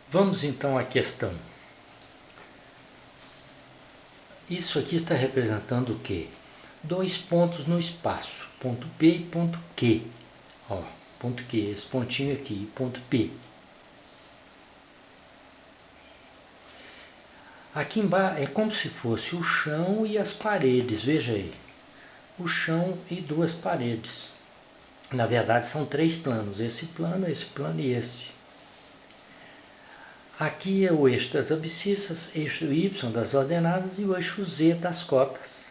Vamos então à questão. Isso aqui está representando o quê? Dois pontos no espaço, ponto P e ponto Q. Ó, ponto Q, esse pontinho aqui, ponto P. Aqui embaixo é como se fosse o chão e as paredes, veja aí. O chão e duas paredes. Na verdade são três planos, esse plano e esse. Aqui é o eixo das abscissas, eixo Y das ordenadas e o eixo Z das cotas.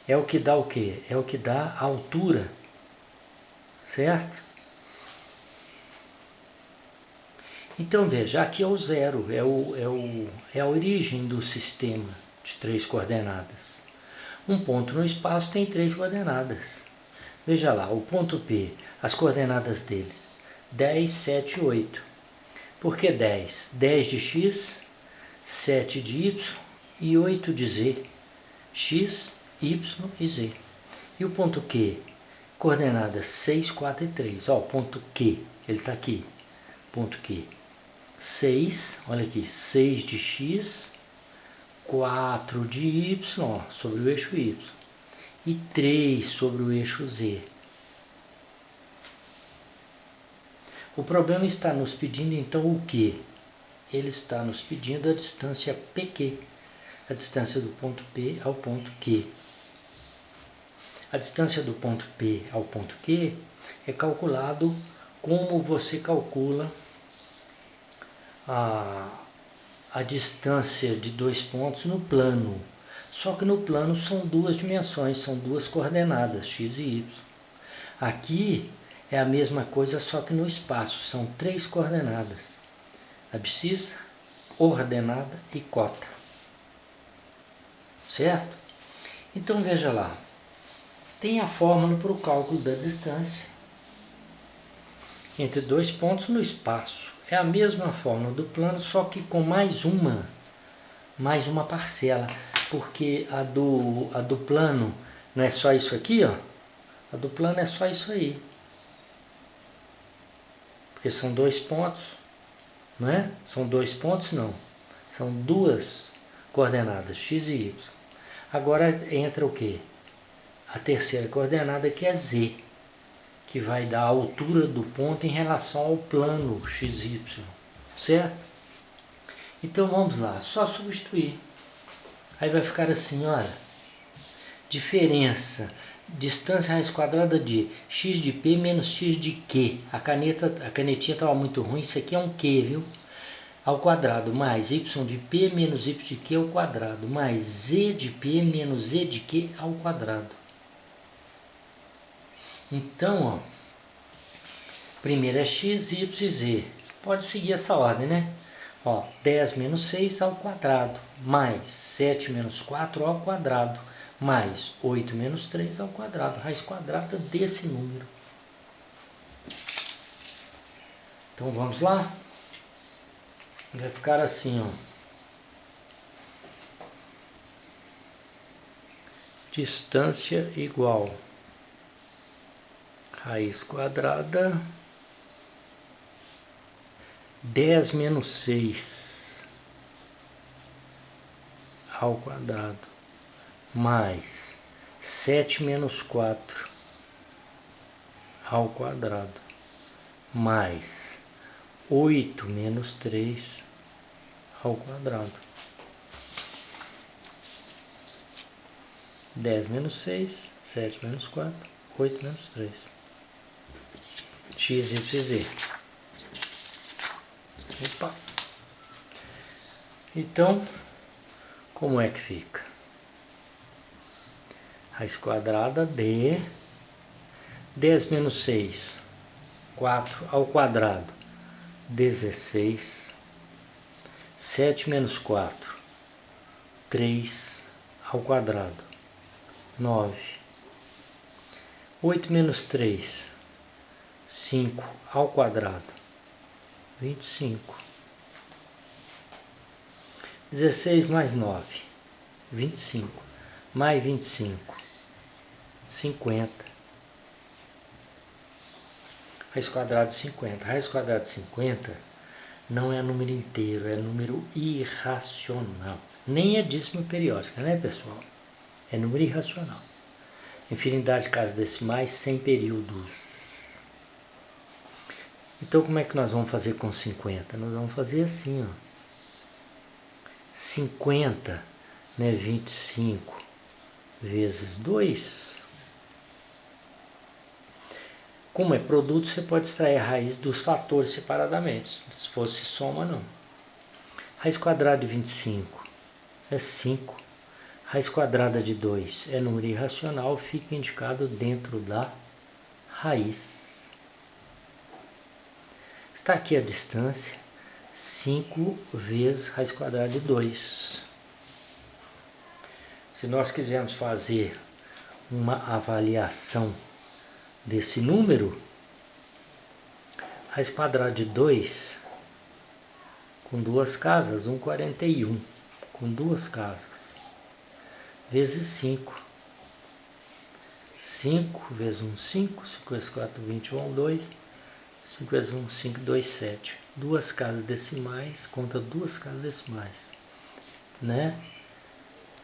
É o que dá o quê? É o que dá a altura, certo? Então veja, aqui é o zero, é a origem do sistema de três coordenadas. Um ponto no espaço tem três coordenadas. Veja lá, o ponto P, as coordenadas deles, 10, 7 e 8. Por que 10? 10 de x, 7 de y e 8 de z. X, y e z. E o ponto Q? Coordenadas 6, 4 e 3. Ó, o ponto Q, ele está aqui. Ponto Q. 6, olha aqui, 6 de x, 4 de y, ó, sobre o eixo y. E 3 sobre o eixo z. O problema está nos pedindo então o quê? Ele está nos pedindo a distância PQ, a distância do ponto P ao ponto Q. A distância do ponto P ao ponto Q é calculado como você calcula a distância de dois pontos no plano. Só que no plano são duas dimensões, são duas coordenadas, x e y. Aqui é a mesma coisa, só que no espaço, são três coordenadas: abscissa, ordenada e cota. Certo? Então veja lá, tem a fórmula para o cálculo da distância entre dois pontos no espaço. É a mesma fórmula do plano, só que com mais uma parcela, porque a do plano não é só isso aqui, ó. A do plano é só isso aí. Porque são dois pontos, não é? São dois pontos, não. São duas coordenadas, x e y. Agora entra o quê? A terceira coordenada, que é z, que vai dar a altura do ponto em relação ao plano xy, certo? Então vamos lá, só substituir. Aí vai ficar assim, olha, diferença, distância raiz quadrada de x de p menos x de q. A canetinha estava muito ruim, isso aqui é um q, viu? Ao quadrado, mais y de p menos y de q ao quadrado, mais z de p menos z de q ao quadrado. Então, ó, primeiro é x, y e z. Pode seguir essa ordem, né? Ó, 10 menos 6 ao quadrado, mais 7 menos 4 ao quadrado, mais 8 menos 3 ao quadrado, raiz quadrada desse número. Então vamos lá? Vai ficar assim, ó. Distância igual raiz quadrada 10 menos 6 ao quadrado, mais 7 menos 4 ao quadrado, mais 8 menos 3 ao quadrado. 10 menos 6, 7 menos 4, 8 menos 3. X, Y, Z. Opa! Então, como é que fica? Raiz quadrada de 10 menos 6, 4 ao quadrado, 16. 7 menos 4, 3 ao quadrado, 9. 8 menos 3, 5 ao quadrado, 25. 16 mais 9, 25. Mais 25, 50. Raiz quadrada de 50. Raiz quadrada de 50 não é número inteiro, é número irracional. Nem é dízima periódica, né, pessoal? É número irracional. Infinidade de casas decimais sem períodos. Então, como é que nós vamos fazer com 50? Nós vamos fazer assim, ó. 50, né, 25 vezes 2. Como é produto, você pode extrair a raiz dos fatores separadamente. Se fosse soma, não. Raiz quadrada de 25 é 5. Raiz quadrada de 2 é número irracional, fica indicado dentro da raiz. Está aqui a distância, 5 vezes raiz quadrada de 2. Se nós quisermos fazer uma avaliação desse número, raiz quadrada de 2, com duas casas, 1,41, com duas casas, vezes 5. 5 vezes 1, 5, 5 vezes 4, 21, 2, 5 vezes 1, 5, 2, 7. Duas casas decimais, conta duas casas decimais, né?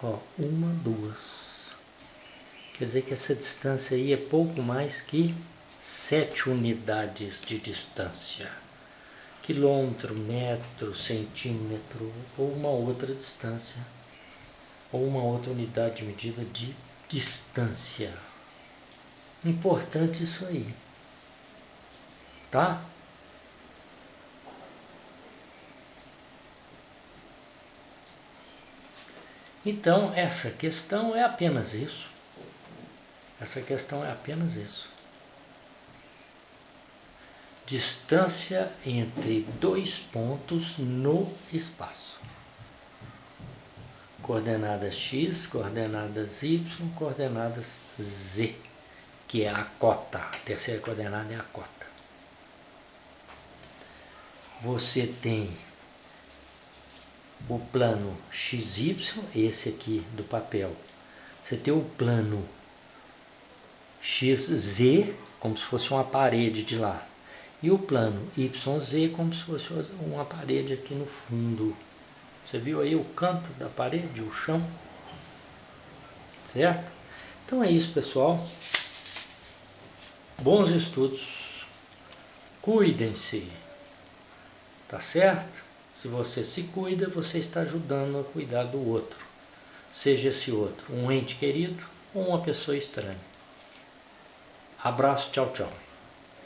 Ó, 1, 2. Quer dizer que essa distância aí é pouco mais que 7 unidades de distância. Quilômetro, metro, centímetro, ou uma outra distância, ou uma outra unidade de medida de distância. Importante isso aí, tá? Então, essa questão é apenas isso. Essa questão é apenas isso. Distância entre dois pontos no espaço. Coordenadas x, coordenadas y, coordenadas z, que é a cota. A terceira coordenada é a cota. Você tem o plano XY, esse aqui do papel. Você tem o plano XZ, como se fosse uma parede de lá. E o plano YZ, como se fosse uma parede aqui no fundo. Você viu aí o canto da parede, o chão? Certo? Então é isso, pessoal. Bons estudos. Cuidem-se. Tá certo? Se você se cuida, você está ajudando a cuidar do outro. Seja esse outro um ente querido ou uma pessoa estranha. Abraço, tchau, tchau.